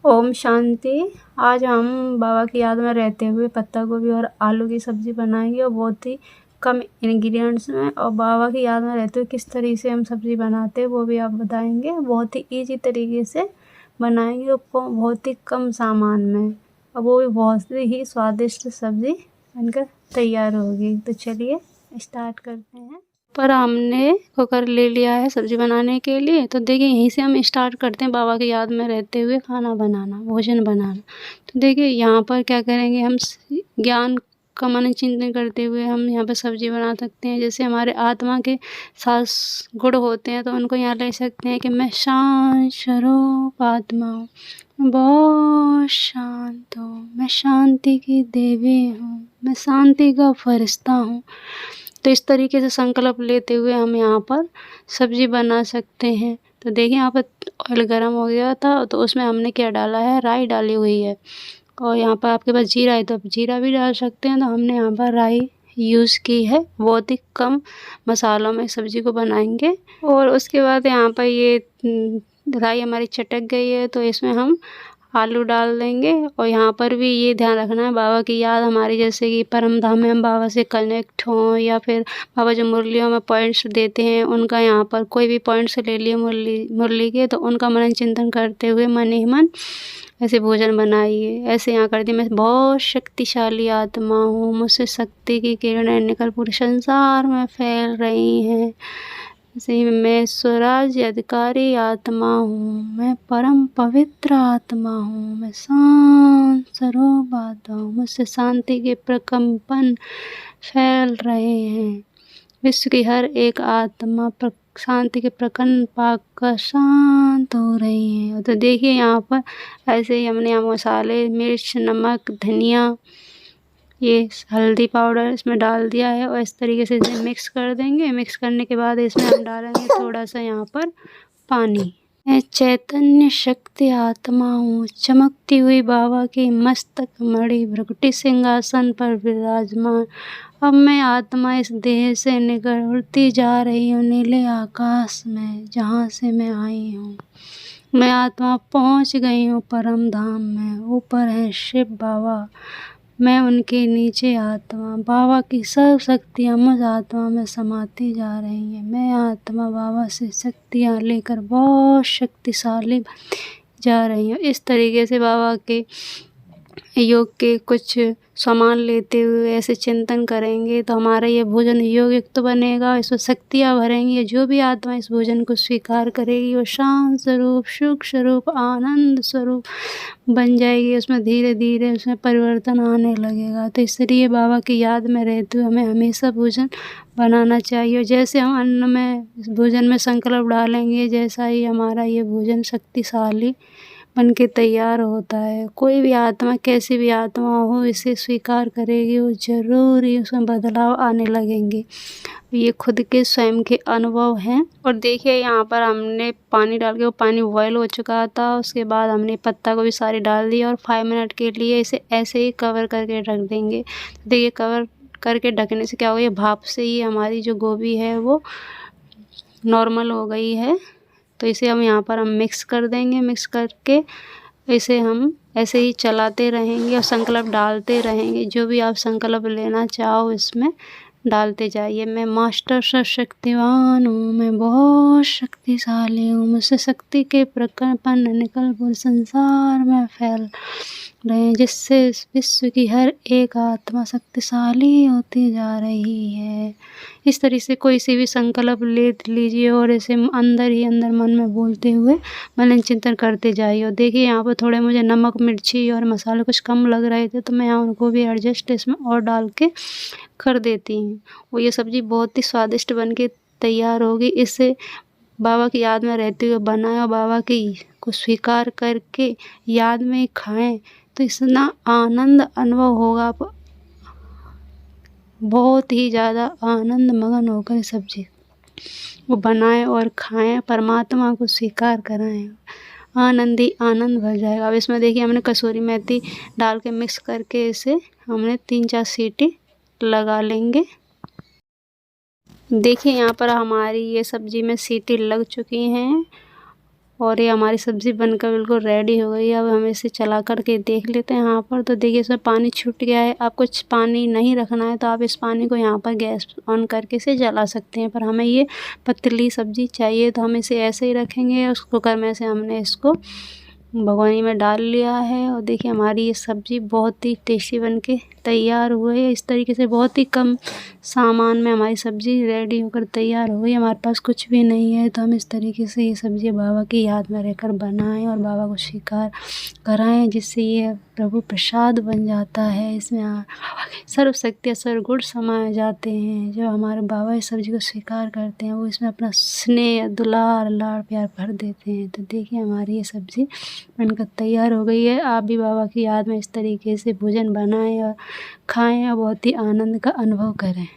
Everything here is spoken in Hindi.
ओम शांति। आज हम बाबा की याद में रहते हुए पत्ता गोभी और आलू की सब्ज़ी बनाएंगे और बहुत ही कम इंग्रेडिएंट्स में, और बाबा की याद में रहते हुए किस तरीके से हम सब्ज़ी बनाते हैं वो भी आप बताएंगे। बहुत ही इजी तरीके से बनाएंगे और बहुत ही कम सामान में, और वो भी बहुत ही स्वादिष्ट सब्ज़ी बनकर तैयार होगी। तो चलिए स्टार्ट करते हैं। पर हमने कुकर ले लिया है सब्ज़ी बनाने के लिए। तो देखिए यहीं से हम स्टार्ट करते हैं बाबा की याद में रहते हुए खाना बनाना, भोजन बनाना। तो देखिए यहाँ पर क्या करेंगे, हम ज्ञान का मन चिंतन करते हुए हम यहाँ पर सब्ज़ी बना सकते हैं। जैसे हमारे आत्मा के 7 गुण होते हैं, तो उनको यहाँ ले सकते हैं कि मैं शांत स्वरूप आत्मा हूँ, बहुत शांत हूँ, मैं शांति की देवी हूँ, मैं शांति का फरिश्ता हूँ। तो इस तरीके से संकल्प लेते हुए हम यहाँ पर सब्ज़ी बना सकते हैं। तो देखिए यहाँ पर ऑयल गर्म हो गया था, तो उसमें हमने क्या डाला है, राई डाली हुई है। और यहाँ पर आपके पास जीरा है तो आप जीरा भी डाल सकते हैं। तो हमने यहाँ पर राई यूज़ की है। बहुत ही कम मसालों में सब्ज़ी को बनाएंगे। और उसके बाद यहाँ पर ये राई हमारी चटक गई है, तो इसमें हम आलू डाल देंगे। और यहाँ पर भी ये ध्यान रखना है, बाबा की याद हमारी, जैसे कि परम धाम में हम बाबा से कनेक्ट हों, या फिर बाबा जो मुरलियों में पॉइंट्स देते हैं उनका यहाँ पर कोई भी पॉइंट्स ले लिए मुरली के, तो उनका मनन चिंतन करते हुए मन ही मन ऐसे भोजन बनाइए। ऐसे यहाँ कर दिए, मैं बहुत शक्तिशाली आत्मा हूँ, मुझसे शक्ति की किरणें निकल पूरे संसार में फैल रही हैं। जैसे ही मैं स्वराज्य अधिकारी आत्मा हूँ, मैं परम पवित्र आत्मा हूँ, मैं शांत स्वरूप आत्मा हूँ, मुझसे शांति के प्रकंपन फैल रहे हैं। विश्व की हर एक आत्मा शांति के प्रकंपन पाकर शांत हो रही है। तो देखिए यहाँ पर ऐसे ही हमने यहाँ मसाले, मिर्च, नमक, धनिया, ये हल्दी पाउडर इसमें डाल दिया है, और इस तरीके से इसे मिक्स कर देंगे। मिक्स करने के बाद इसमें हम डालेंगे थोड़ा सा यहाँ पर पानी। मैं चैतन्य शक्ति आत्मा हूँ, चमकती हुई बाबा की मस्तक मणि भ्रकुटी सिंहासन पर विराजमान। अब मैं आत्मा इस देह से निकलती जा रही हूँ नीले आकाश में, जहाँ से मैं आई हूँ। मैं आत्मा पहुँच गई हूँ परम धाम में। ऊपर है शिव बाबा, मैं उनके नीचे आत्मा। बाबा की सब शक्तियाँ मुझ आत्मा में समाती जा रही हैं। मैं आत्मा बाबा से शक्तियाँ लेकर बहुत शक्तिशाली जा रही हूँ। इस तरीके से बाबा के योग के कुछ सामान लेते हुए ऐसे चिंतन करेंगे, तो हमारा ये भोजन योग युक्त तो बनेगा, इसमें शक्तियाँ भरेंगी। जो भी आत्मा इस भोजन को स्वीकार करेगी वो शांत स्वरूप, सुख स्वरूप, आनंद स्वरूप बन जाएगी। उसमें धीरे धीरे उसमें परिवर्तन आने लगेगा। तो इसलिए बाबा की याद में रहते हुए हमें हमेशा भोजन बनाना चाहिए। जैसे हम अन्न में, इस भोजन में संकल्प डालेंगे, जैसा ही हमारा ये भोजन शक्तिशाली बन के तैयार होता है। कोई भी आत्मा, कैसी भी आत्मा हो, इसे स्वीकार करेगी, वो ज़रूर ही उसमें बदलाव आने लगेंगे। ये खुद के स्वयं के अनुभव हैं। और देखिए यहाँ पर हमने पानी डाल के, वो पानी बॉयल हो चुका था। उसके बाद हमने पत्ता गोभी सारी डाल दी और 5 मिनट के लिए इसे ऐसे ही कवर करके रख देंगे। देखिए कवर करके ढकने से क्या होगा, ये भाप से ही हमारी जो गोभी है वो नॉर्मल हो गई है। तो इसे हम यहाँ पर मिक्स कर देंगे। मिक्स करके इसे हम ऐसे ही चलाते रहेंगे और संकल्प डालते रहेंगे। जो भी आप संकल्प लेना चाहो इसमें डालते जाइए। मैं मास्टर सर्वशक्तिवान हूँ, मैं बहुत शक्तिशाली हूँ, मुझसे शक्ति के प्रकंपन निकल पूरे संसार में फैल रहे हैं, जिससे विश्व की हर एक आत्मा शक्तिशाली होती जा रही है। इस तरह से कोई सी भी संकल्प ले लीजिए और इसे अंदर ही अंदर मन में बोलते हुए मनन चिंतन करते जाइए। और देखिए यहाँ पर थोड़े मुझे नमक, मिर्ची और मसाले कुछ कम लग रहे थे, तो मैं यहाँ उनको भी एडजस्ट इसमें और डाल के कर देती हूँ। और ये सब्ज़ी बहुत ही स्वादिष्ट बन के तैयार होगी। इससे बाबा की याद में रहते हुए बनाएं और बाबा की को स्वीकार करके याद में खाएं, तो इतना आनंद अनुभव होगा। आप बहुत ही ज़्यादा आनंद मगन होकर सब्ज़ी वो बनाएं और खाएं, परमात्मा को स्वीकार कराएं, आनंद ही आनंद भर जाएगा। अब इसमें देखिए हमने कसूरी मेथी डाल के मिक्स करके इसे हमने 3-4 सीटी लगा लेंगे। देखिए यहाँ पर हमारी ये सब्ज़ी में सीटी लग चुकी हैं और ये हमारी सब्ज़ी बनकर बिल्कुल रेडी हो गई है। अब हम इसे चला कर के देख लेते हैं यहाँ पर। तो देखिए इसमें पानी छूट गया है। आप कुछ पानी नहीं रखना है तो आप इस पानी को यहाँ पर गैस ऑन करके इसे जला सकते हैं, पर हमें ये पतली सब्ज़ी चाहिए तो हम इसे ऐसे ही रखेंगे। उस कुकर में से हमने इसको भगोनी में डाल लिया है और देखिए हमारी ये सब्ज़ी बहुत ही टेस्टी बनके तैयार हुई है। इस तरीके से बहुत ही कम सामान में हमारी सब्ज़ी रेडी होकर तैयार हो गई। हमारे पास कुछ भी नहीं है तो हम इस तरीके से ये सब्ज़ी बाबा की याद में रहकर बनाएं और बाबा को स्वीकार कराएं, जिससे ये प्रभु प्रसाद बन जाता है। इसमें बाबा की सर्व शक्ति सर्व गुण समाए जाते हैं। जो हमारे बाबा इस सब्ज़ी को स्वीकार करते हैं वो इसमें अपना स्नेह दुलार लाड़ प्यार भर देते हैं। तो देखिए हमारी ये सब्ज़ी बनकर तैयार हो गई है। आप भी बाबा की याद में इस तरीके से भोजन बनाएं और खाएं और बहुत ही आनंद का अनुभव करें।